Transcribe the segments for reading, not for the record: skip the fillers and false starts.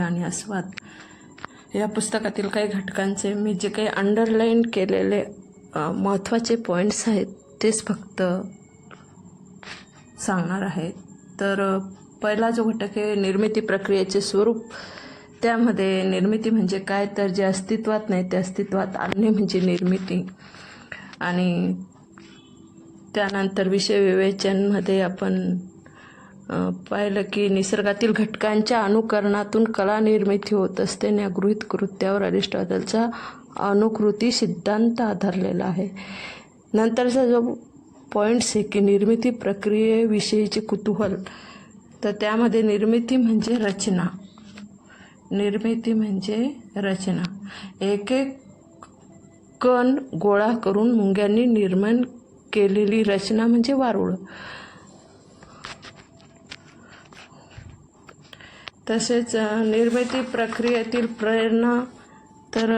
आणि आस्वाद या पुस्तकातील काही घटकांचे मी जे काही अंडरलाईन केलेले महत्त्वाचे पॉईंट्स आहेत तेच फक्त सांगणार आहे. तर पहिला जो घटक आहे निर्मिती प्रक्रियेचे स्वरूप. त्यामध्ये निर्मिती म्हणजे काय, तर जे अस्तित्वात नाही ते अस्तित्वात आणणे म्हणजे निर्मिती. आणि त्यानंतर विषय विवेचनमध्ये आपण पाहिलं की निसर्गातील घटकांच्या अनुकरणातून कला निर्मिती होत असते आणि या गृहीत कृत्यावर अरिस्टॉटलचा अनुकृती सिद्धांत आधारलेला आहे. नंतरचा जो पॉईंट्स आहे की निर्मिती प्रक्रियेविषयीचे कुतूहल, तर त्यामध्ये निर्मिती म्हणजे रचना. निर्मिती म्हणजे रचना. एक एक कण गोळा करून मुंग्यांनी निर्माण केलेली रचना म्हणजे वारुळ. तसेच निर्मिती प्रक्रियेतील प्रेरणा. तर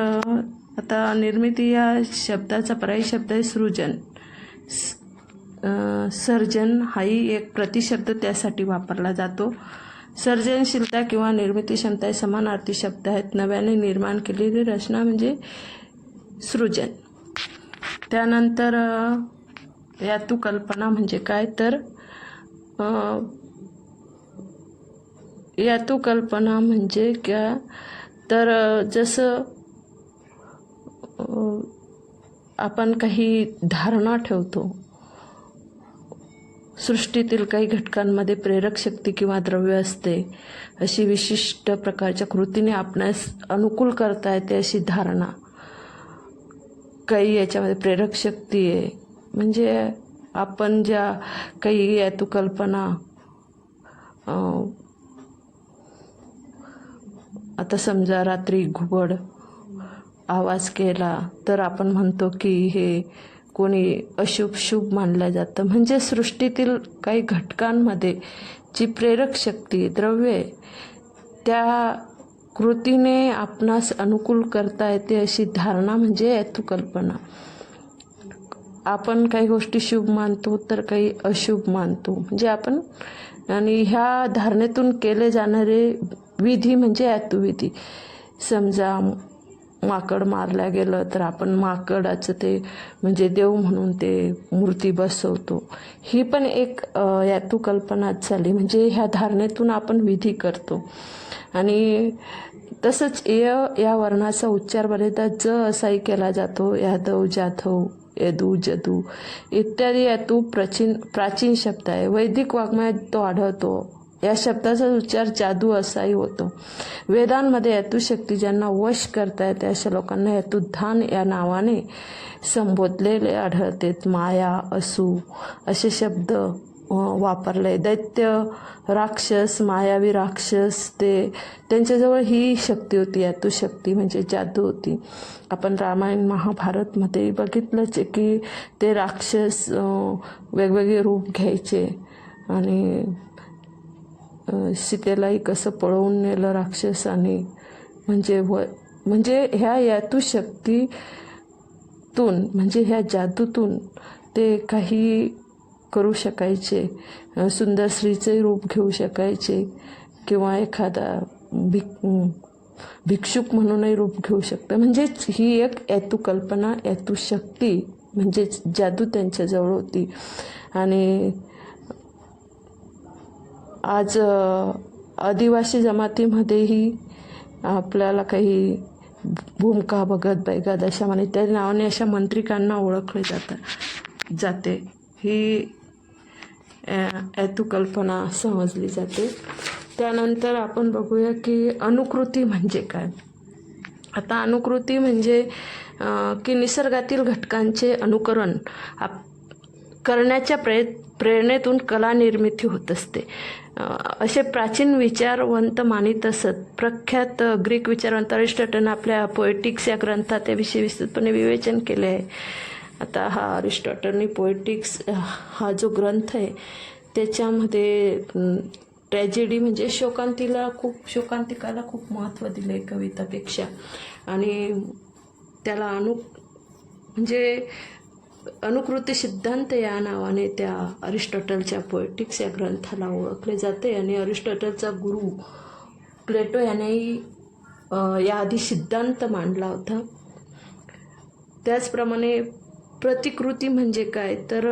आता निर्मिती या शब्दाचा पर्यायी शब्द आहे सृजन. सर्जन हाही एक प्रतिशब्द त्यासाठी वापरला जातो. सर्जनशीलता किंवा निर्मिती क्षमता हे समानार्थी शब्द आहेत. नव्याने निर्माण केलेली रचना म्हणजे सृजन. त्यानंतर यातू कल्पना म्हणजे काय, तर यातू कल्पना म्हणजे क्या, तर जसं आपण काही धारणा ठेवतो, सृष्टीतील काही घटकांमध्ये प्रेरक शक्ती किंवा द्रव्य असते, अशी विशिष्ट प्रकारच्या कृतीने आपणास अनुकूल करता येते अशी धारणा. काही याच्यामध्ये प्रेरक शक्ती आहे म्हणजे आपण ज्या काही यातू कल्पना आता समजा रात्री घुबड आवाज केला तर आपण म्हणतो की हे कोणी अशुभ शुभ मानलं जातं. म्हणजे सृष्टीतील काही घटकांमध्ये जी प्रेरक शक्ती द्रव्य त्या कृतीने आपणास अनुकूल करता येते अशी धारणा म्हणजे यातू कल्पना. आपण काही गोष्टी शुभ मानतो तर काही अशुभ मानतो म्हणजे आपण, आणि ह्या धारणेतून केले जाणारे विधी म्हणजे यातुविधी. समजा माकड मारल्या गेलं तर आपण माकडाचं ते म्हणजे देव म्हणून ते मूर्ती बसवतो. ही पण एक यातू कल्पनाच झाली. म्हणजे ह्या धारणेतून आपण विधी करतो. आणि तसंच या वर्णाचा उच्चार बरेचदा ज असाही केला जातो. यादव, जाधव, यदू, जदू इत्यादी यातू प्राचीन शब्द आहे. वैदिक वाङ्मयात तो आढळतो. या शब्दाचा उच्चार जादू असाही होतो. वेदांमध्ये यातू शक्ती ज्यांना वश करता येते अशा लोकांना यातुधान या नावाने संबोधलेले आढळते. माया, असू असे शब्द वापरले. दैत्य, राक्षस, मायावी राक्षस त्यांच्याजवळ ही शक्ती होती. यातू शक्ती म्हणजे जादू होती. आपण रामायण महाभारतमध्ये बघितलंच आहे की ते राक्षस वेगवेगळे रूप घ्यायचे आणि सीतेलाही कसं पळवून नेलं राक्षसाने. म्हणजे ह्या यातू शक्तीतून म्हणजे ह्या जादूतून ते काही करू शकायचे. सुंदर स्त्रीचे रूप घेऊ शकायचे किंवा एखादा भिक्षुक म्हणूनही रूप घेऊ शकतं. म्हणजेच ही एक यातू कल्पना, यातू शक्ती म्हणजेच जादू त्यांच्याजवळ होती. आणि आज आदिवासी जमातीमध्येही आपल्याला काही भूमिका, भगत, बैगद अशा म्हणे त्या नावाने अशा मंत्रिकांना ओळखले जाते. ही यातू कल्पना समजली जाते. त्यानंतर आपण बघूया की अनुकृती म्हणजे काय. आता अनुकृती म्हणजे की निसर्गातील घटकांचे अनुकरण करण्याच्या प्रेरणेतून कला निर्मिती होत असते असे प्राचीन विचारवंत मानित असत. प्रख्यात ग्रीक विचारवंत अरिस्टॉटलने आपल्या पोएटिक्स या ग्रंथात त्याविषयी विस्तृतपणे विवेचन केले आहे. आता हा अरिस्टॉटलने पोएटिक्स हा जो ग्रंथ आहे त्याच्यामध्ये ट्रॅजेडी म्हणजे शोकांतिकाला खूप महत्त्व दिले कवितापेक्षा. आणि त्याला म्हणजे अनुकृती सिद्धांत या नावाने त्या अरिस्टॉटलच्या पोएटिक्स या ग्रंथाला ओळखले जाते. आणि अरिस्टॉटलचा गुरु प्लेटो यानेही याआधी सिद्धांत मांडला होता. त्याचप्रमाणे प्रतिकृती म्हणजे काय, तर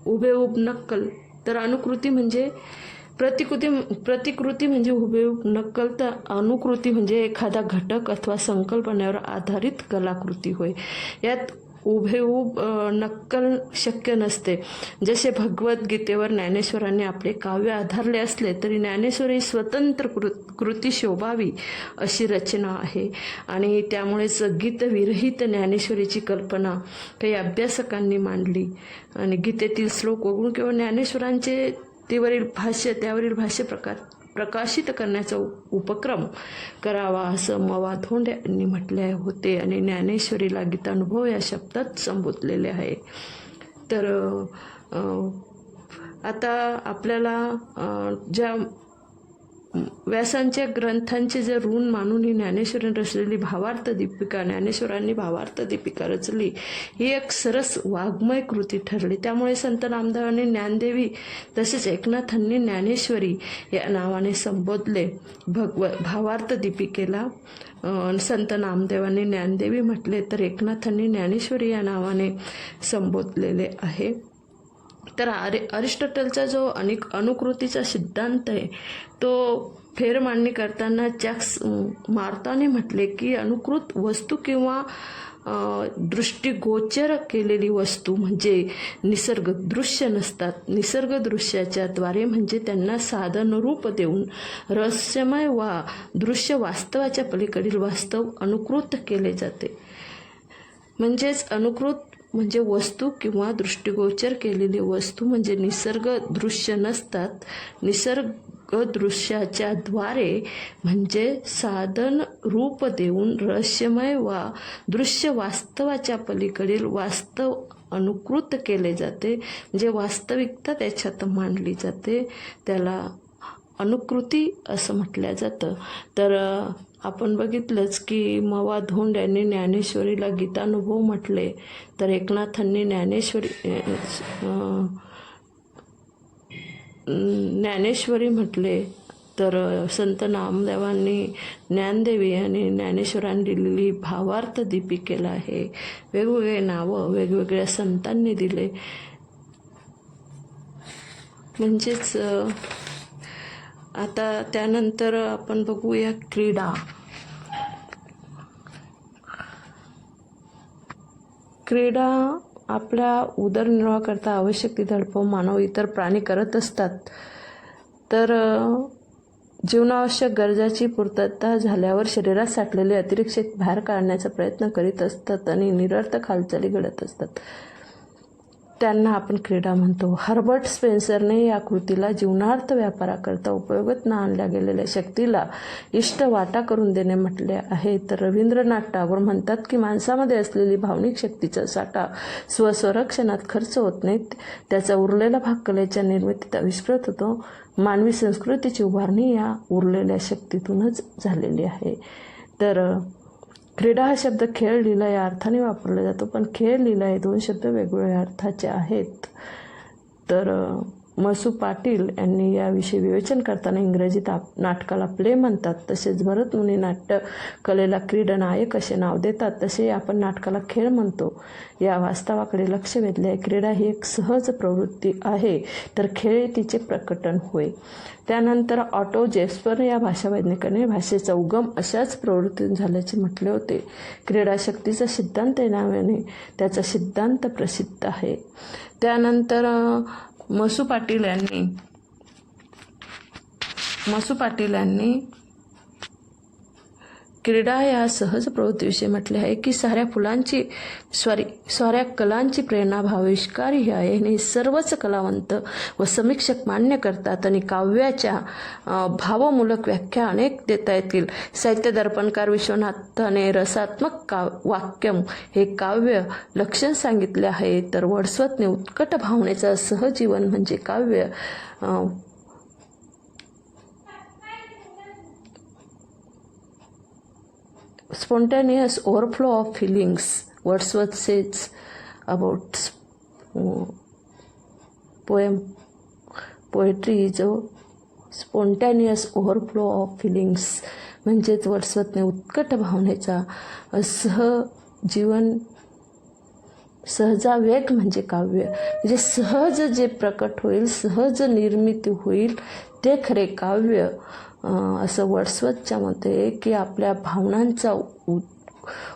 हुबेहूब नक्कल. तर अनुकृती म्हणजे प्रतिकृती म्हणजे हुबेहूब नक्कल, तर अनुकृती म्हणजे एखादा घटक अथवा संकल्पनेवर आधारित कलाकृती होय. यात हुबेहूब नक्कल शक्य नसते. जसे भगवद्गीतेवर ज्ञानेश्वरांनी आपले काव्य आधारले असले तरी ज्ञानेश्वरी स्वतंत्र कृती शोभावी अशी रचना आहे आणि त्यामुळेच गीतविरहित ज्ञानेश्वरीची कल्पना काही अभ्यासकांनी मांडली आणि गीतेतील श्लोक वगळून किंवा ज्ञानेश्वरांचे त्यावरील भाष्य प्रकाशित करण्याचा उपक्रम करावा असं मवा धोंड यांनी म्हटले होते आणि ज्ञानेश्वरीला गीतानुभव या शब्दात संबोधलेले आहे. तर आता आपल्याला ज्या व्यासांच्या ग्रंथांचे जे ऋण मानून ही ज्ञानेश्वरांनी रचलेली भावार्थ दीपिका, ज्ञानेश्वरांनी भावार्थ दीपिका रचली, ही एक सरस वाङ्मय कृती ठरली. त्यामुळे संत नामदेवांनी ज्ञानदेवी तसेच एकनाथांनी ज्ञानेश्वरी या नावाने संबोधले. भावार्थ दीपिकेला संत नामदेवांनी ज्ञानदेवी म्हटले तर एकनाथांनी ज्ञानेश्वरी या नावाने संबोधलेले आहे. तर अरिस्टॉटलचा जो अनुकृतीचा सिद्धांत आहे तो फेरमांडणी करताना जॅक्स मार्ताने म्हटले की अनुकृत वस्तू किंवा दृष्टीगोचर केलेली वस्तू म्हणजे निसर्ग दृश्य नसतात. निसर्ग दृश्याच्या द्वारे म्हणजे त्यांना साधन रूप देऊन रहस्यमय दृश्य वास्तवाच्या पलीकडील वास्तव अनुकृत केले जाते. म्हणजेच अनुकृत म्हणजे वस्तू किंवा दृष्टीगोचर केलेली वस्तू म्हणजे निसर्ग दृश्य नसतात. निसर्ग दृश्याच्या द्वारे म्हणजे साधन रूप देऊन रहस्यमय दृश्य वास्तवाच्या पलीकडील वास्तव अनुकृत केले जाते. म्हणजे वास्तविकता त्याच्यात मांडली जाते, त्याला अनुकृती असं म्हटलं जातं. तर आपण बघितलंच की मवा धोंड यांनी ज्ञानेश्वरीला गीतानुभव म्हटले तर एकनाथांनी ज्ञानेश्वरी म्हटले तर संत नामदेवांनी ज्ञानदेवी आणि ज्ञानेश्वरांनी दिलेली भावार्थ दीपिकेला आहे वेगवेगळे नावं वेगवेगळ्या संतांनी दिले. म्हणजेच आता त्यानंतर आपण बघूया क्रीडा. क्रीडा आपल्या उदरनिर्वाहाकरता आवश्यक ती धडपड मानव इतर प्राणी करत असतात. तर जीवनावश्यक गरजाची पूर्तता झाल्यावर शरीरात साठलेले अतिरिक्त शक्ती बाहेर काढण्याचा प्रयत्न करीत असतात आणि निरर्थक हालचाली घडत असतात, त्यांना आपण क्रीडा म्हणतो. हर्बर्ट स्पेन्सरने या कृतीला जीवनार्थ व्यापाराकरता उपयोगात न आणल्या गेलेल्या शक्तीला इष्ट वाटा करून देणे म्हटले आहे. तर रवींद्रनाथ टागोर म्हणतात की माणसामध्ये असलेली भावनिक शक्तीचा साठा स्वसंरक्षणात खर्च होत नाही, त्याचा उरलेला भाग कलेच्या निर्मितीत आविष्कृत होतो. मानवी संस्कृतीची उभारणी या उरलेल्या शक्तीतूनच झालेली आहे. तर क्रीडा हा शब्द खेळ लीला या अर्थाने वापरला जातो, पण खेळ लीला हे दोन शब्द वेगवेगळ्या अर्थाचे आहेत. तर मसू पाटील यांनी याविषयी विवेचन करताना इंग्रजीत नाटकाला प्ले म्हणतात, तसेच भरतमुनी नाट्य कलेला क्रीडनायक असे नाव देतात, तसे आपण नाटकाला खेळ म्हणतो. या वास्तवाकडे लक्ष वेधले आहे. क्रीडा ही एक सहज प्रवृत्ती आहे तर खेळ तिचे प्रकटन होय. त्यानंतर ऑटो जेस्पर या भाषावैज्ञानिकाने भाषेचा उगम अशाच प्रवृत्तीतून झाल्याचे म्हटले होते. क्रीडा शक्तीचा सिद्धांत या नावाने त्याचा सिद्धांत प्रसिद्ध आहे. त्यानंतर मसू पाटील यांनी क्रीडा या सहज प्रवृत्तीविषयी म्हटले आहे की साऱ्या कलांची प्रेरणा भावाविष्कारी ही आहे आणि सर्वच कलावंत व समीक्षक मान्य करतात आणि काव्याच्या भावमूलक व्याख्या अनेक देता येतील. साहित्य दर्पणकार विश्वनाथाने रसात्मक वाक्यम हे काव्य लक्षण सांगितले आहे, तर वर्ड्सवर्थने उत्कट भावनेचा सहजीवन म्हणजे काव्य spontaneous overflow of feelings. Wordsworth says about poetry is a spontaneous overflow of feelings म्हणजेच वर्डसवर्थने उत्कट भावनेचा सहजीवन सहजावेग म्हणजे काव्य, म्हणजे सहज जे प्रकट होईल, सहज निर्मिती होईल ते खरे काव्य. असं वर्डसवर्थच्या मते की आपल्या भावनांचा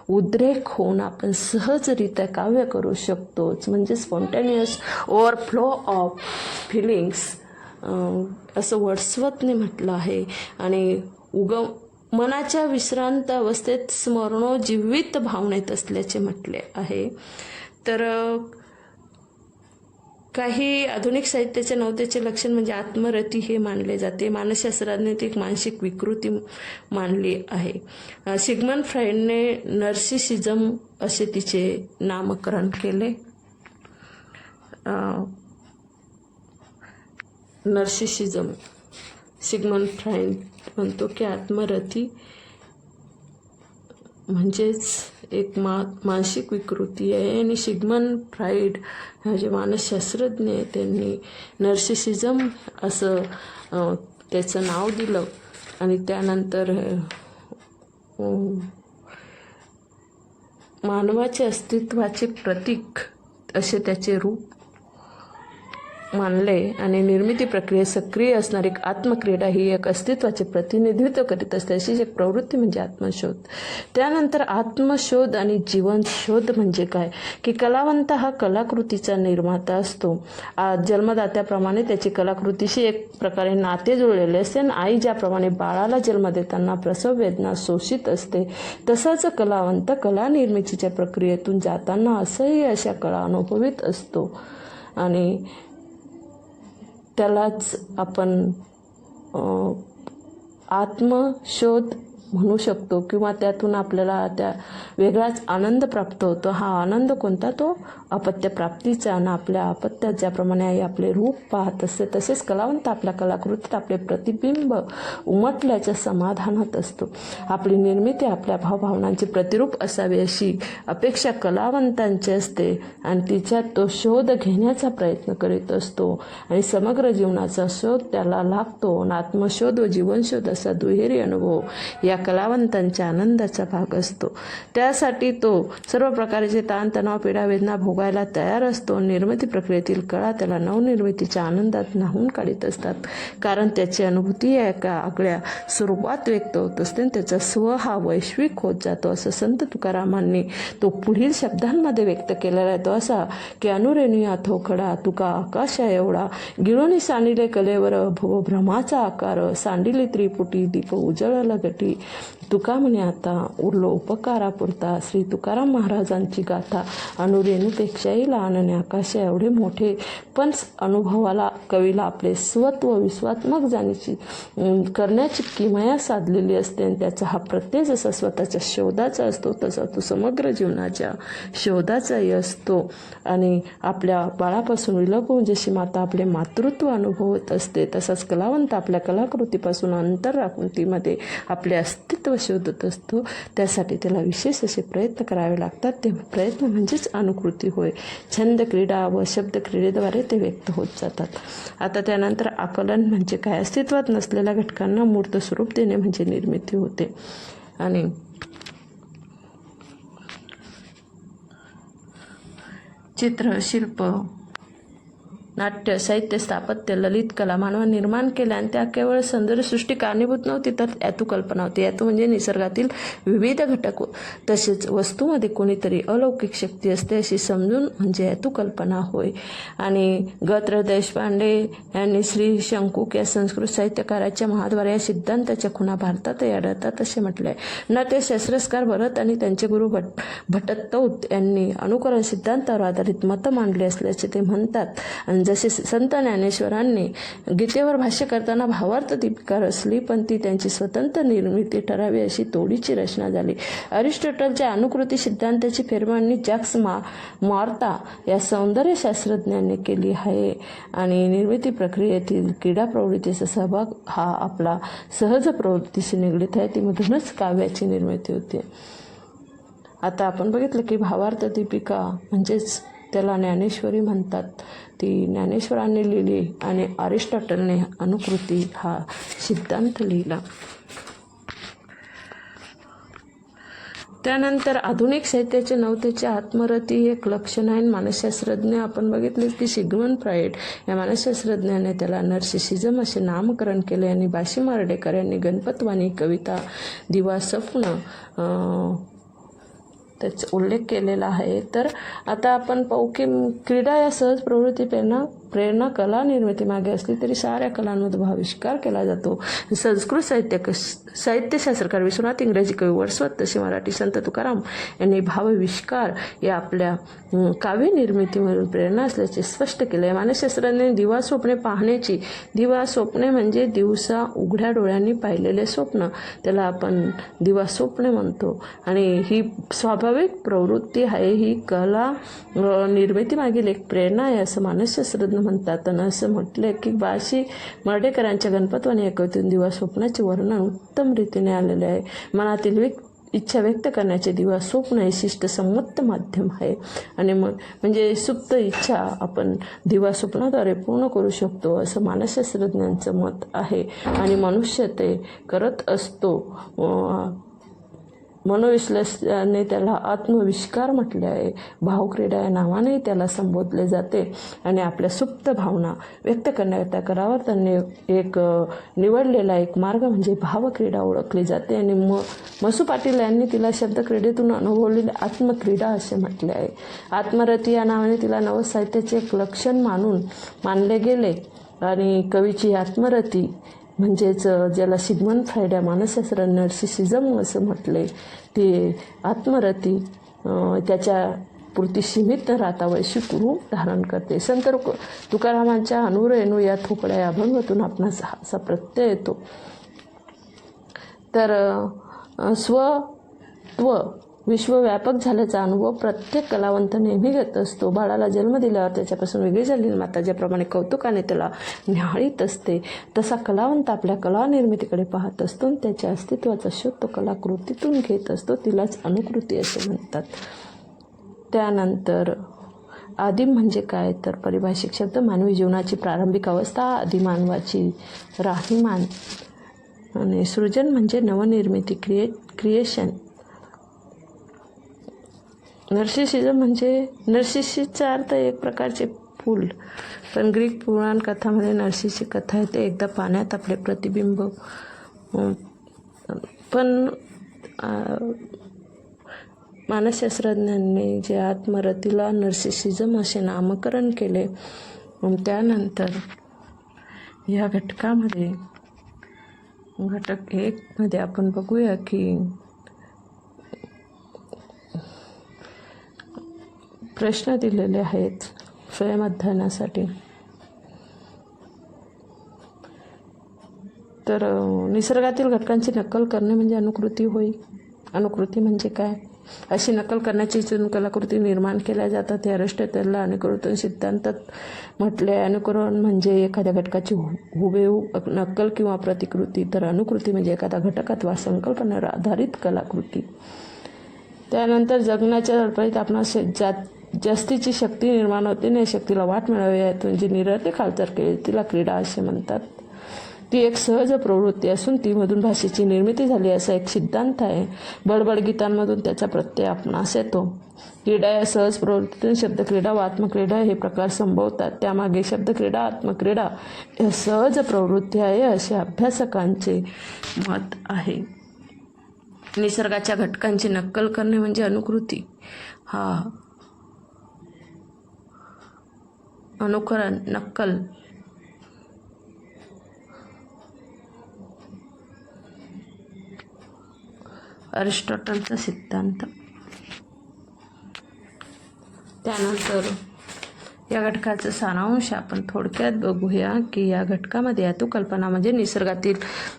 उद्रेक होऊन आपण सहजरित्या काव्य करू शकतोच, म्हणजे स्पॉन्टॅनियस ओव्हरफ्लो ऑफ फिलिंग्स असं वर्डसवर्थने म्हटलं आहे. आणि मनाच्या विश्रांत अवस्थेत स्मरणोज्जीवित भावनेत असल्याचे म्हटले आहे. तर काही आधुनिक साहित्याच्या नवतेचे लक्षण म्हणजे आत्मरती हे मानले जाते. मानसशास्त्राने ती एक मानसिक विकृती मानली आहे. सिग्मंड फ्राईडने नर्सिसिझम असे तिचे नामकरण केले. नर्सिसिझम सिग्मंड फ्राईड म्हणतो की आत्मरती म्हणजेच एक मानसिक विकृती आहे. आणि सिग्मंड फ्राईड हे जे मानसशास्त्रज्ञ आहे त्यांनी नर्सिसिझम असं त्याचं नाव दिलं. आणि त्यानंतर मानवाच्या अस्तित्वाचे प्रतीक असे त्याचे रूप मानले. आणि निर्मिती प्रक्रियेत सक्रिय असणारी आत्मक्रीडा ही एक अस्तित्वाचे प्रतिनिधित्व करीत असते. अशी एक प्रवृत्ती म्हणजे आत्मशोध. त्यानंतर आत्मशोध आणि जीवनशोध म्हणजे काय की कलावंत हा कलाकृतीचा निर्माता असतो. जन्मदात्याप्रमाणे त्याची कलाकृतीशी एक प्रकारे नाते जुळलेले असते. आणि आई ज्याप्रमाणे बाळाला जन्म देताना प्रसव वेदना सोसित असते, तसाच कलावंत कला निर्मितीच्या प्रक्रियेतून जाताना असंही अशा कला अनुभवित असतो. आणि त्यालाच आपण आत्मशोध म्हणू शकतो किंवा त्यातून आपल्याला त्या वेगळाच आनंद प्राप्त होतो. हा आनंद कोणता? तो अपत्य प्राप्तीचा. आणि आपल्या अपत्यात ज्याप्रमाणे आई आपले रूप पाहत असते तसेच कलावंत आपल्या कलाकृतीत आपले प्रतिबिंब उमटल्याच्या समाधानात असतो. आपली निर्मिती आपल्या भावभावनांचे प्रतिरूप असावे अशी अपेक्षा कलावंतांची असते आणि तिच्यात तो शोध घेण्याचा प्रयत्न करीत असतो. आणि समग्र जीवनाचा शोध त्याला लागतो. आत्मशोध व जीवनशोध असा दुहेरी अनुभव या कलावंतांच्या आनंदाचा भाग असतो. त्यासाठी तो सर्व प्रकारचे ताणतणाव पीडा वेदना भोगायला तयार असतो. निर्मिती प्रक्रियेतील कळा त्याला नवनिर्मितीच्या आनंदात न्हावून काढीत असतात, कारण त्याची अनुभूती या एका आगळ्या स्वरूपात व्यक्त होत असते. त्याचा स्व हा वैश्विक होत जातो. असं संत तुकारामांनी तो पुढील शब्दांमध्ये व्यक्त केलेला आहे. तो असा की अनुरेणुया थोखडा तुका आकाशा एवढा, गिळोनी सांडिले कलेवर भ्रमाचा आकार, सांडिले त्रिपुटी दीप उजळला गटी, तुका म्हणे आता उरलो उपकारापुरता. श्री तुकाराम महाराजांची गाथा अनुरेणूपेक्षाही लहान आणि आकाशा एवढे मोठे, पण अनुभवाला कवीला आपले स्वत्व विश्वात्मक जाण्याची करण्याची किमया साधलेली असते. आणि त्याचा हा प्रत्यय जसा स्वतःच्या शोधाचा असतो तसा तो समग्र जीवनाच्या शोधाचाही असतो. आणि आपल्या बाळापासून विलग होऊन जशी माता आपले मातृत्व अनुभवत असते, तसाच कलावंत आपल्या कलाकृतीपासून अंतर राखून तीमध्ये आपले अस्तित्व शोधत असतो. त्यासाठी त्याला विशेष असे प्रयत्न करावे लागतात. ते प्रयत्न म्हणजेच अनुकृती होय. छंद क्रीडा व शब्द क्रीडेद्वारे ते व्यक्त होत जातात. आता त्यानंतर आकलन म्हणजे काय? अस्तित्वात नसलेल्या घटकांना मूर्त स्वरूप देणे म्हणजे निर्मिती होते. आणि चित्र, शिल्प, नाट्य, साहित्य, स्थापत्य, ललित कला मानवाने निर्माण केल्या आणि त्या केवळ सौंदर्यसृष्टी कारणीभूत नव्हती, तर यातू कल्पना होती. यातू म्हणजे निसर्गातील विविध घटक तसेच वस्तूमध्ये कोणीतरी अलौकिक शक्ती असते अशी समजून म्हणजे यातू कल्पना होय. आणि ग. देशपांडे यांनी श्री शंकुक या संस्कृत साहित्यकाराच्या महाद्वारे या सिद्धांताच्या खुणा भारतातही आढळतात असे म्हटले आहे. नाट्यशास्त्रकार भरत आणि त्यांचे गुरु भट्टतौत यांनी अनुकरण सिद्धांतावर आधारित मतं मांडली असल्याचे ते म्हणतात. आणि जसे संत ज्ञानेश्वरांनी गीतेवर भाष्य करताना भावार्थ दीपिका रचली, पण ती त्यांची स्वतंत्र निर्मिती ठरावी अशी तोडीची रचना झाली. अरिस्टॉटलच्या अनुकृती सिद्धांताची फेरमांडणी जॅक्स मॉर्ता या सौंदर्यशास्त्रज्ञांनी केली आहे. आणि निर्मिती प्रक्रियेतील क्रीडा प्रवृत्तीचा सहभाग हा आपला सहज प्रवृत्तीशी निगडीत आहे. तीमधूनच काव्याची निर्मिती होते. आता आपण बघितलं की भावार्थ दीपिका म्हणजेच त्याला ज्ञानेश्वरी म्हणतात. ती ज्ञानेश्वरांनी लिहिली आणि अरिस्टॉटलने अनुकृती हा सिद्धांत लिहिला. त्यानंतर आधुनिक साहित्याचे नवतेचे आत्मरती हे एक लक्षण आहे. मानसशास्त्रज्ञ आपण बघितले की सिग्मंड फ्राईड या मानसशास्त्रज्ञाने त्याला नर्सिसिझम असे नामकरण केले. आणि बाशी मार्डेकर यांनी गणपतवाणी कविता दिवा स्वप्न त्याचा उल्लेख केलेला आहे. तर आता आपण पाहू की क्रीडा या सहज प्रवृत्ती प्रेरणा कला निर्मिती मागे असली तरी साऱ्या कलांमध्ये भावाविष्कार केला जातो. संस्कृत साहित्यशास्त्रकार विश्वनाथ, इंग्रजी कवी वर्dsworth, तसे मराठी संत तुकाराम यांनी भावविष्कार या आपल्या काव्य निर्मितीमधून प्रेरणा असल्याचे स्पष्ट केले. मानसशास्त्रज्ञांनी दिवा स्वप्ने पाहण्याची, दिवा स्वप्ने म्हणजे दिवसा उघड्या डोळ्यांनी पाहिलेले स्वप्न, त्याला आपण दिवा स्वप्ने म्हणतो. आणि ही स्वाभाविक प्रवृत्ती आहे, ही कला निर्मिती मागील एक प्रेरणा आहे असं मानसशास्त्रज्ञ म्हणतात. आणि असं म्हटलं की बाशी मर्ढेकरांच्या गणपतवाणी या कवितेतून दिवा स्वप्नाचे वर्णन उत्तम रीतीने आलेले आहे. मनातील इच्छा व्यक्त करण्याचे दिवा स्वप्न हे शिष्टसंमत माध्यम आहे. आणि म्हणजे सुप्त इच्छा आपण दिवा स्वप्नाद्वारे पूर्ण करू शकतो असं मानसशास्त्रज्ञांचं मत आहे. आणि मनुष्य ते करत असतो. मनोविश्लेषणाने त्याला आत्मविष्कार म्हटले आहे. भावक्रीडा या नावानेही त्याला संबोधले जाते. आणि आपल्या सुप्त भावना व्यक्त करण्याकरता करावर त्यांनी एक निवडलेला एक मार्ग म्हणजे भावक्रीडा ओळखली जाते. आणि मसू पाटील यांनी तिला शब्दक्रीडेतून अनुभवलेली आत्मक्रीडा असे म्हटले आहे. आत्मरती या नावाने तिला नवसाहित्याचे एक लक्षण मानले गेले. आणि कवीची आत्मरती म्हणजेच ज्याला सिग्मंड फ्राईड या मानसशास्त्र नर्सिसिझम असं म्हटले, ते आत्मरती त्याच्या पुरती सीमित न राहता वैश्विक रूप धारण करते. संत तुकारामांच्या अनुरेणू या थोपड्या या अभंगातून आपणास असा प्रत्यय येतो. तर स्वत्व विश्वव्यापक झाल्याचा अनुभव प्रत्येक कलावंत नेहमी घेत असतो. बाळाला जन्म दिल्यावर त्याच्यापासून वेगळी झालेली माता ज्याप्रमाणे कौतुकाने त्याला न्याहाळीत असते, तसा कलावंत आपल्या कला निर्मितीकडे पाहत असतो आणि त्याच्या अस्तित्वाचा शोध तो कलाकृतीतून घेत असतो. तिलाच अनुकृती असे म्हणतात. त्यानंतर आदिम म्हणजे काय तर पारिभाषिक शब्द मानवी जीवनाची प्रारंभिक अवस्था, आदिमानवाची राहीमान. आणि सृजन म्हणजे नवनिर्मिती, क्रिएशन. नर्सिसिझम म्हणजे नर्सिसचा अर्थ एक प्रकारचे फूल, पण ग्रीक पुराण कथामध्ये नर्सिसची कथा येते. एकदा पाण्यात आपले प्रतिबिंब, पण मानसशास्त्रज्ञांनी जे आत्मरतीला नर्सिसिझम असे नामकरण केले. त्यानंतर या घटकामध्ये घटक 1 मध्ये आपण बघूया की प्रश्न दिलेले आहेत स्वयं अध्ययनासाठी. तर निसर्गातील घटकांची नक्कल करणे म्हणजे अनुकृती होय. अनुकृती म्हणजे काय? अशी नक्कल करण्याची इच्छेतून कलाकृती निर्माण केल्या जातात. हे अरिस्टॉटलला अनुकरण सिद्धांतात म्हटले. अनुकरण म्हणजे एखाद्या घटकाची हुबेहूब नक्कल किंवा प्रतिकृती, तर अनुकृती म्हणजे एखाद्या घटक अथवा संकल्पनेवर आधारित कलाकृती. त्यानंतर जगण्याच्या धडपडीत आपणास जास्तीची शक्ती निर्माण होते आणि शक्तीला वाट मिळावी यातून जी निरर्थक हालचाल केली तिला क्रीडा असे म्हणतात. ती एक सहज प्रवृत्ती असून तीमधून भाषेची निर्मिती झाली असा एक सिद्धांत आहे. बडबड गीतांमधून त्याचा प्रत्यय आपणास येतो. क्रीडा या सहज प्रवृत्तीतून शब्दक्रीडा व आत्मक्रीडा हे प्रकार संभवतात. त्यामागे शब्दक्रीडा, आत्मक्रीडा या सहज प्रवृत्ती आहे असे अभ्यासकांचे मत आहे. निसर्गाच्या घटकांची नक्कल करणे म्हणजे अनुकृती. हा अनुकरण, नक्कल. अरिस्टॉटलचा सिद्धांत. त्यानंतर या घटकाचा सारांश आपण थोडक्यात बघूया की या घटकामध्ये यातू कल्पना म्हणजे निसर्गातील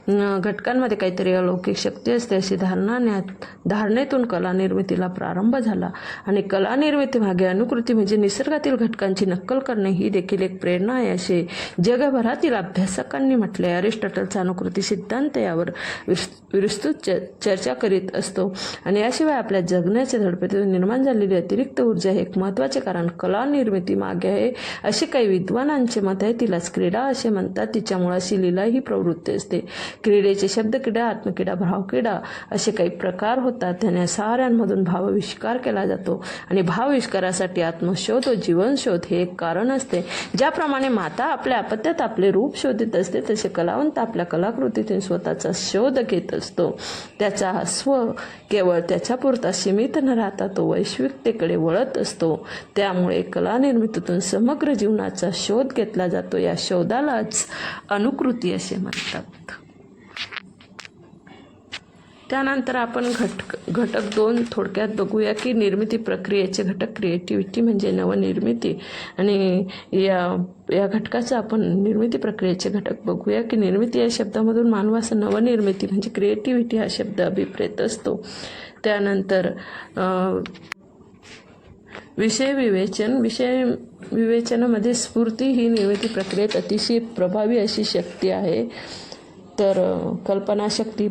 घटकांमध्ये काहीतरी अलौकिक शक्ती असते अशी धारणेतून कला निर्मितीला प्रारंभ झाला. आणि कला निर्मिती मागे अनुकृती म्हणजे निसर्गातील घटकांची नक्कल करणे ही देखील एक प्रेरणा आहे असे जगभरातील अभ्यासकांनी म्हटले. अरिस्टॉटलचा अनुकृती सिद्धांत यावर विस्तृत चर्चा करीत असतो. आणि याशिवाय आपल्या जगण्याच्या धडपडीतून निर्माण झालेली अतिरिक्त ऊर्जा हे एक महत्त्वाचे कारण कला निर्मिती मागे आहे असे काही विद्वानांचे मत आहे. तिलाच क्रीडा असे म्हणतात. तिच्या मुळाशी लीला ही प्रवृत्ती असते. क्रीडेचे शब्दक्रीडा, आत्मक्रीडा, भावक्रीडा असे काही प्रकार होतात. त्याने साऱ्यांमधून भावविष्कार केला जातो आणि भावविष्कारासाठी आत्मशोध व जीवनशोध हे एक कारण असते. ज्याप्रमाणे माता आपल्या अपत्यात आपले रूप शोधित असते तसे कलावंत आपल्या कलाकृतीतून स्वतःचा शोध घेत असतो. त्याचा स्व केवळ त्याच्यापुरता सीमित न राहता तो वैश्विकतेकडे वळत असतो. त्यामुळे कला निर्मितीतून समग्र जीवनाचा शोध घेतला जातो. या शोधालाच अनुकृती असे म्हणतात. त्यानंतर आपण घटक 2 थोडक्यात बघूया की निर्मिती प्रक्रियेचे घटक. क्रिएटिव्हिटी म्हणजे नवनिर्मिती. आणि या घटकाचा आपण निर्मिती प्रक्रियेचे घटक बघूया की निर्मिती या शब्दामधून मानवास नवनिर्मिती म्हणजे क्रिएटिव्हिटी हा शब्द अभिप्रेत असतो. त्यानंतर विषय विवेचनामध्ये स्फूर्ती ही निर्मिती प्रक्रियेत अतिशय प्रभावी अशी शक्ती आहे. तर कल्पनाशक्ती,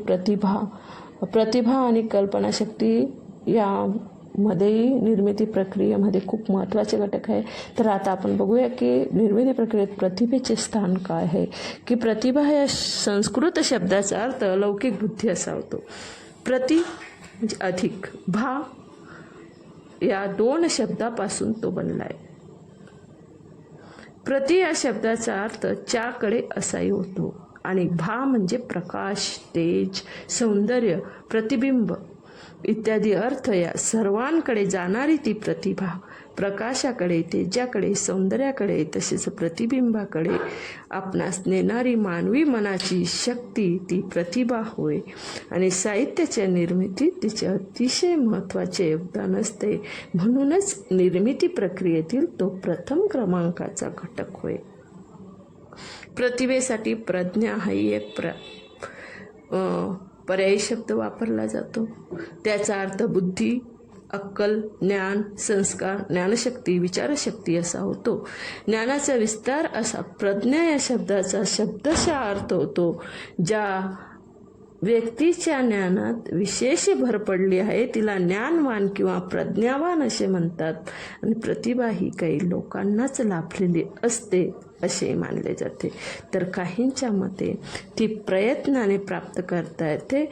प्रतिभा आणि कल्पनाशक्ती यामध्येही निर्मिती प्रक्रियेमध्ये खूप महत्त्वाचे घटक आहे. तर आता आपण बघूया की निर्मिती प्रक्रियेत प्रतिभेचे स्थान काय आहे. की प्रतिभा या संस्कृत शब्दाचा अर्थ अलौकिक बुद्धी असा होतो. प्रति म्हणजे अधिक, भा या 2 शब्दापासून तो बनला आहे. प्रति या शब्दाचा अर्थ च्याकडे असाही होतो आणि भा म्हणजे प्रकाश, तेज, सौंदर्य, प्रतिबिंब इत्यादी अर्थ. या सर्वांकडे जाणारी ती प्रतिभा प्रकाशाकडे, तेजाकडे, सौंदर्याकडे तसेच प्रतिबिंबाकडे आपणास नेणारी मानवी मनाची शक्ती ती प्रतिभा होय. आणि साहित्याच्या निर्मितीत तिचे अतिशय महत्त्वाचे योगदान असते. म्हणूनच निर्मिती प्रक्रियेतील तो प्रथम क्रमांकाचा घटक होय. प्रतिभेसाठी प्रज्ञा हाही एक पर्यायी शब्द वापरला जातो. त्याचा अर्थ बुद्धी, अक्कल, ज्ञान, संस्कार, ज्ञानशक्ती, विचारशक्ती असा होतो. ज्ञानाचा विस्तार असा प्रज्ञा या शब्दाचा शब्दशः अर्थ होतो. ज्या व्यक्तीच्या ज्ञानात विशेष भर पडली आहे तिला ज्ञानवान किंवा प्रज्ञावान असे म्हणतात. आणि प्रतिभा ही काही लोकांनाच लाभलेली असते असे मानले जाते. तर काहींच्या मते ती प्रयत्नाने प्राप्त करता येते.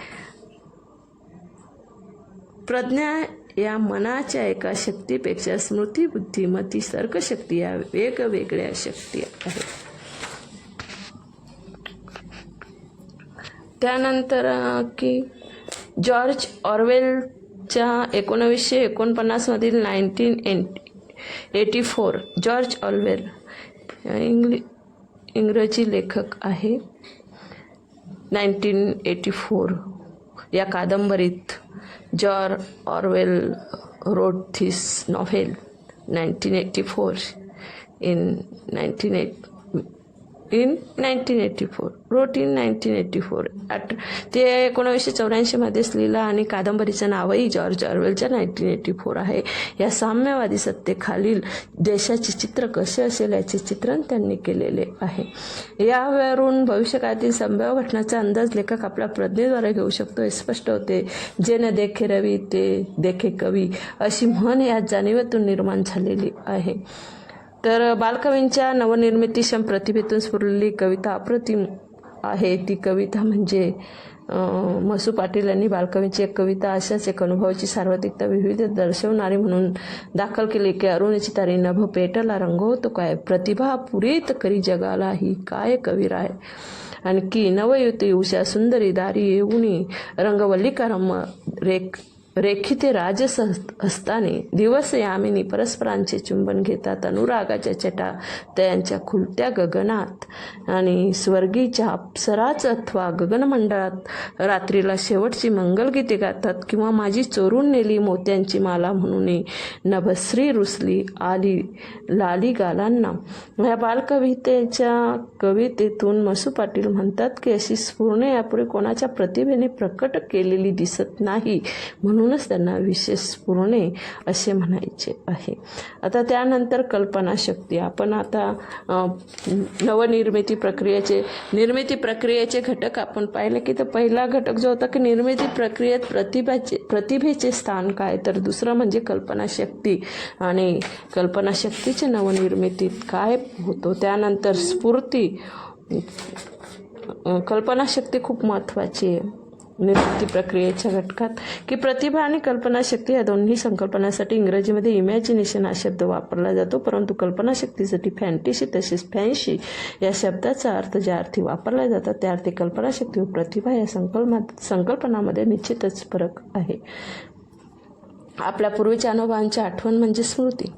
प्रज्ञा या मनाच्या एका शक्तीपेक्षा स्मृती, बुद्धिमती, तर्कशक्ती या वेगवेगळ्या शक्ती आहेत. त्यानंतर की जॉर्ज ऑरवेलच्या 1949 मधील 1984 जॉर्ज ऑरवेल इंग्रजी लेखक आहे. 1984 या कादंबरीत George Orwell wrote this novel 1984 in 1984 wrote in 1984. ते 1984 मध्येच लिहिलं आणि कादंबरीचं नावही जॉर्ज ऑरवेलच्या 1984 आहे. या साम्यवादी सत्तेखालील देशाचे चित्र कसे असेल याचे चित्रण त्यांनी केलेले आहे. यावरून भविष्यकाळातील संभाव्य घटनांचा अंदाज लेखक आपल्या प्रज्ञेद्वारे घेऊ शकतो हे स्पष्ट होते. जे न देखे रवी ते देखे कवी अशी म्हण या जाणीवेतून निर्माण झालेली आहे. तर बालकवींच्या नवनिर्मितीक्षम प्रतिभेतून स्फुरलेली कविता अप्रतिम आहे. ती कविता म्हणजे मसू पाटील यांनी बालकवींची एक कविता अशाच एक अनुभवाची सार्वत्रिकता विविध दर्शवणारी म्हणून दाखल केली की अरुणीची तारी नभ पेटला रंग होतो काय, प्रतिभा पुरीत करी जगाला ही काय कविराय. आणखी नवयुती उषा सुंदरी दारी येऊनी रंगवल्लिका रेखिते राजस हस्ताने दिवस यामिनी परस्परांचे चुंबन घेतात. अनुरागाच्या छटा त्यांच्या खुलत्या गगनात आणि स्वर्गीच्या अप्सराच अथवा गगनमंडळात रात्रीला शेवटची मंगलगीते गातात. किंवा माझी चोरून नेली मोत्यांची माला म्हणून नभश्री रुसली आली लाली गालांना. या बालकवितेच्या कवितेतून मसू पाटील म्हणतात की अशी स्फुरणे यापुढे कोणाच्या प्रतिभेने प्रकट केलेली दिसत नाही, म्हणूनच त्यांना विशेष स्फुरणे असे म्हणायचे आहे. आता त्यानंतर कल्पनाशक्ती. आपण आता निर्मिती प्रक्रियेचे घटक आपण पाहिले की तर पहिला घटक जो होता की निर्मिती प्रक्रियेत प्रतिभेचे स्थान काय, तर दुसरं म्हणजे कल्पनाशक्ती आणि कल्पनाशक्तीचे नवनिर्मितीत काय होतो. त्यानंतर स्फूर्ती. कल्पनाशक्ती खूप महत्त्वाची आहे निर्मिती प्रक्रियेच्या घटकात, की प्रतिभा आणि कल्पनाशक्ती या दोन्ही संकल्पनांसाठी इंग्रजीमध्ये इमॅजिनेशन हा शब्द वापरला जातो, परंतु कल्पनाशक्तीसाठी फॅन्टसी तसेच फॅन्सी या शब्दाचा अर्थ ज्या अर्थी वापरला जातात त्या अर्थी कल्पनाशक्ती व प्रतिभा या संकल्पनामध्ये निश्चितच फरक आहे. आपल्या पूर्वीच्या अनुभवांची आठवण म्हणजे स्मृती.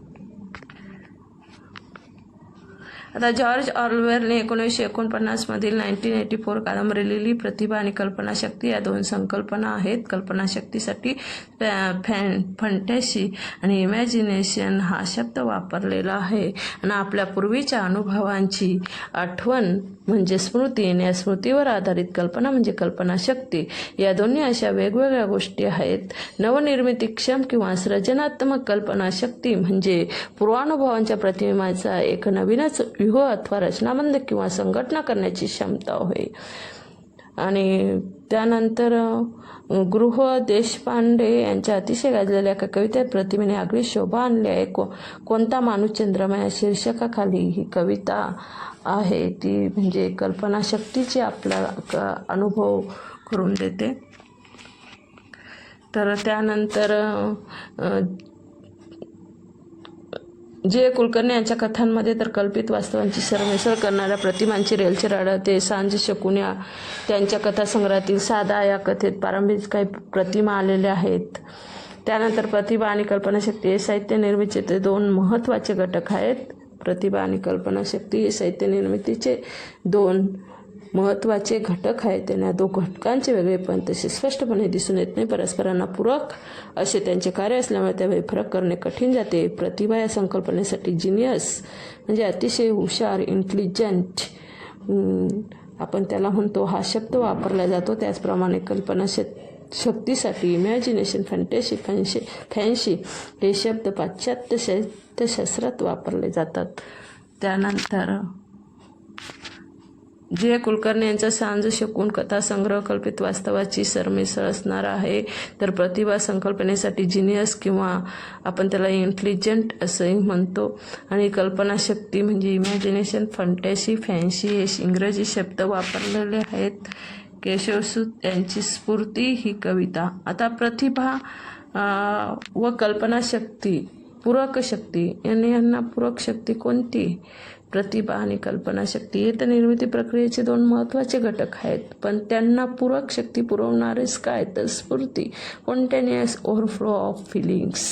आता जॉर्ज ऑर्वेलने 1949मधील 1984 कादंबरी लिहिली. प्रतिभा आणि कल्पनाशक्ती या दोन संकल्पना आहेत. कल्पनाशक्तीसाठी फंटॅसी आणि इमॅजिनेशन हा शब्द वापरलेला आहे आणि आपल्या पूर्वीच्या अनुभवांची आठवण म्हणजे स्मृती आणि या स्मृतीवर आधारित कल्पना म्हणजे कल्पनाशक्ती. या दोन्ही अशा वेगवेगळ्या गोष्टी आहेत. नवनिर्मितीक्षम किंवा सृजनात्मक कल्पनाशक्ती म्हणजे पूर्वानुभवांच्या प्रतिमेचा एक नवीनच व्यूह अथवा रचनाबंध किंवा संघटना करण्याची क्षमता होय. आणि त्यानंतर गृह देशपांडे यांच्या अतिशय गाजलेल्या एका कवितेत प्रतिमेने आगळी शोभा आणली आहे. कोणता माणूस चंद्रमा या शीर्षकाखाली ही कविता आहे. ती म्हणजे कल्पनाशक्तीची आपला अनुभव करून देते. तर त्यानंतर जे कुलकर्णी यांच्या कथांमध्ये तर कल्पित वास्तवांची सरमिसळ करणाऱ्या प्रतिमांची रेलचेल आढळते. सांज शकुन्या त्यांच्या कथासंग्रहातील साधा या कथेत प्रारंभीच काही प्रतिमा आलेल्या आहेत. त्यानंतर प्रतिभा आणि कल्पनाशक्ती हे साहित्य निर्मितीचे दोन महत्त्वाचे घटक आहेत. प्रतिभा आणि कल्पनाशक्ती हे साहित्य निर्मितीचे दोन महत्त्वाचे घटक आहेत. त्यांना दोन घटकांचे वेगळेपण तसे स्पष्टपणे दिसून येत नाही. परस्परांना पूरक असे त्यांचे कार्य असल्यामुळे त्यावेळी फरक करणे कठीण जाते. प्रतिभा या संकल्पनेसाठी जिनियस म्हणजे अतिशय हुशार, इंटेलिजंट आपण त्याला म्हणतो हा शब्द वापरला जातो. त्याचप्रमाणे कल्पनाशक्तीसाठी इमॅजिनेशन, फॅन्टसी, फॅन्सी हे शब्द पाश्चात्य साहित्यशास्त्रात वापरले जातात. त्यानंतर जे कुलकर्णी यांचा सांज शकून कथासंग्रह कल्पित वास्तवाची सरमिसळ असणार आहे. तर प्रतिभा संकल्पनेसाठी जिनियस किंवा आपण त्याला इंटेलिजंट असंही म्हणतो. आणि कल्पनाशक्ती म्हणजे इमॅजिनेशन, फंटॅसी, फॅन्सी हे इंग्रजी शब्द वापरलेले आहेत. केशवसूत यांची स्फूर्ती ही कविता. आता प्रतिभा व कल्पनाशक्ती पूरक शक्ती यांना पूरक शक्ती कोणती? प्रतिभा आणि कल्पनाशक्ती हे तर निर्मिती प्रक्रियेचे दोन महत्त्वाचे घटक आहेत, पण त्यांना पूरक शक्ती पुरवणारेच काय तर स्फूर्ती, स्पॉन्टेनियस ओव्हरफ्लो ऑफ फिलिंग्स.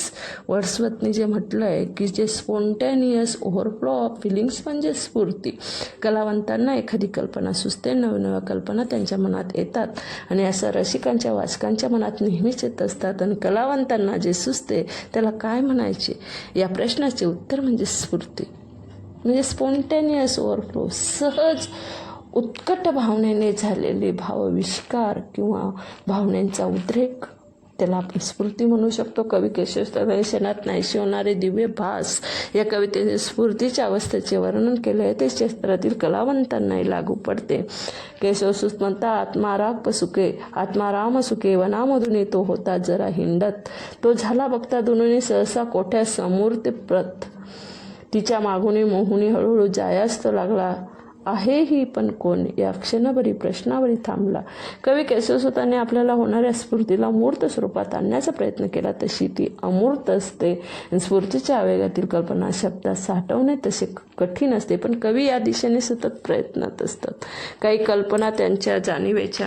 वर्ड्सवर्थने जे म्हटलं आहे की जे स्पॉन्टेनियस ओव्हरफ्लो ऑफ फिलिंग्स म्हणजे स्फूर्ती. कलावंतांना एखादी कल्पना सुचते, नवनव्या कल्पना त्यांच्या मनात येतात आणि असं रसिकांच्या वाचकांच्या मनात नेहमीच येत असतात. आणि कलावंतांना जे सुचते त्याला काय म्हणायचे या प्रश्नाचे उत्तर म्हणजे स्फूर्ती, म्हणजे स्पॉन्टेनियस ओव्हरफ्लो, सहज उत्कट भावनेने झालेले भावविष्कार किंवा भावनेचा उद्रेक, त्याला आपण स्फूर्ती म्हणू शकतो. कवी केशवसूत नाहीशी होणारे दिव्य भास या कवितेने स्फूर्तीच्या अवस्थेचे वर्णन केले आहे. ते क्षेत्रातील कलावंतांनाही लागू पडते. केशवसूत म्हणता आत्माराम सुके वनामधून तो होता जरा हिंडत, तो झाला बघता दुनुनी सहसा कोठ्या समोर ते प्रत, तिच्या मागुनी मोहुनी हळूहळू जायास तो लागला आहे ही पण कोण, या क्षणभरी प्रश्नावरी थांबला. कवी केशवसूतांनी आपल्याला होणाऱ्या स्फूर्तीला मूर्त स्वरूपात आणण्याचा प्रयत्न केला, तशी ती अमूर्त असते. स्फूर्तीच्या आवेगातील कल्पना शब्दात साठवणे तसे कठीण असते, पण कवी या दिशेने सतत प्रयत्नात असतात. काही कल्पना त्यांच्या जाणीवेच्या